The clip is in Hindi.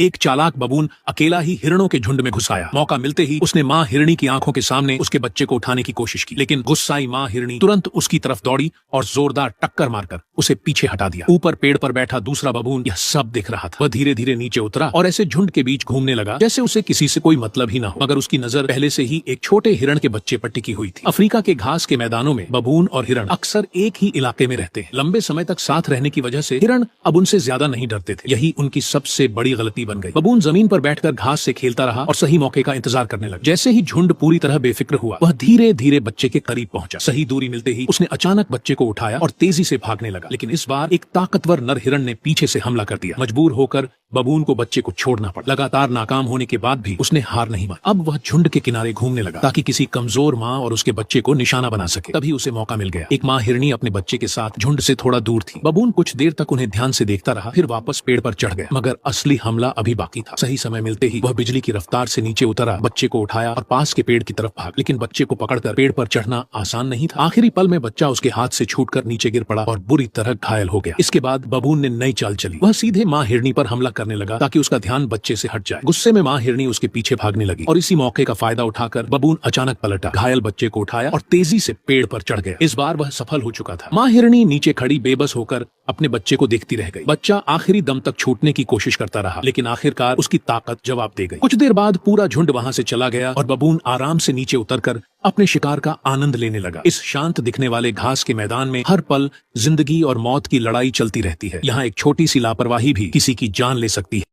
एक चालाक बबून अकेला ही हिरणों के झुंड में घुस आया। मौका मिलते ही उसने माँ हिरणी की आंखों के सामने उसके बच्चे को उठाने की कोशिश की, लेकिन गुस्साई माँ हिरणी तुरंत उसकी तरफ दौड़ी और जोरदार टक्कर मारकर उसे पीछे हटा दिया। ऊपर पेड़ पर बैठा दूसरा बबून यह सब देख रहा था। वह धीरे धीरे नीचे उतरा और ऐसे झुंड के बीच घूमने लगा जैसे उसे किसी से कोई मतलब ही ना हो, मगर उसकी नजर पहले से ही एक छोटे हिरण के बच्चे पर टिकी हुई थी। अफ्रीका के घास के मैदानों में बबून और हिरण अक्सर एक ही इलाके में रहते हैं। लंबे समय तक साथ रहने की वजह से हिरण अब उनसे ज्यादा नहीं डरते थे। यही उनकी सबसे बड़ी गलती बन गई। बबून जमीन पर बैठकर घास से खेलता रहा और सही मौके का इंतजार करने लगा। जैसे ही झुंड पूरी तरह बेफिक्र हुआ, वह धीरे धीरे बच्चे के करीब पहुंचा। सही दूरी मिलते ही उसने अचानक बच्चे को उठाया और तेजी से भागने लगा, लेकिन इस बार एक ताकतवर नर हिरण ने पीछे से हमला कर दिया। मजबूर होकर बबून को बच्चे को छोड़ना पड़ा। लगातार नाकाम होने के बाद भी उसने हार नहीं मानी। अब वह झुंड के किनारे घूमने लगा ताकि किसी कमजोर माँ और उसके बच्चे को निशाना बना सके। तभी उसे मौका मिल गया। एक माँ हिरणी अपने बच्चे के साथ झुंड से थोड़ा दूर थी। बबून कुछ देर तक उन्हें ध्यान से देखता रहा, फिर वापस पेड़ पर चढ़ गया, मगर असली हमला अभी बाकी था। सही समय मिलते ही वह बिजली की रफ्तार से नीचे उतरा, बच्चे को उठाया और पास के पेड़ की तरफ भागा। लेकिन बच्चे को पकड़कर पेड़ पर चढ़ना आसान नहीं था। आखिरी पल में बच्चा उसके हाथ से छूटकर नीचे गिर पड़ा और बुरी तरह घायल हो गया। इसके बाद बबून ने नई चाल चली। वह सीधे माँ हिरणी पर हमला करने लगा ताकि उसका ध्यान बच्चे से हट जाए। गुस्से में माँ हिरणी उसके पीछे भागने लगी और इसी मौके का फायदा उठाकर बबून अचानक पलटा, घायल बच्चे को उठाया और तेजी से पेड़ पर चढ़ गया। इस बार वह सफल हो चुका था। माँ हिरणी नीचे खड़ी बेबस होकर अपने बच्चे को देखती रह गई। बच्चा आखिरी दम तक छूटने की कोशिश करता रहा, लेकिन आखिरकार उसकी ताकत जवाब दे गई। कुछ देर बाद पूरा झुंड वहां से चला गया और बबून आराम से नीचे उतरकर अपने शिकार का आनंद लेने लगा। इस शांत दिखने वाले घास के मैदान में हर पल जिंदगी और मौत की लड़ाई चलती रहती है। यहाँ एक छोटी सी लापरवाही भी किसी की जान ले सकती है।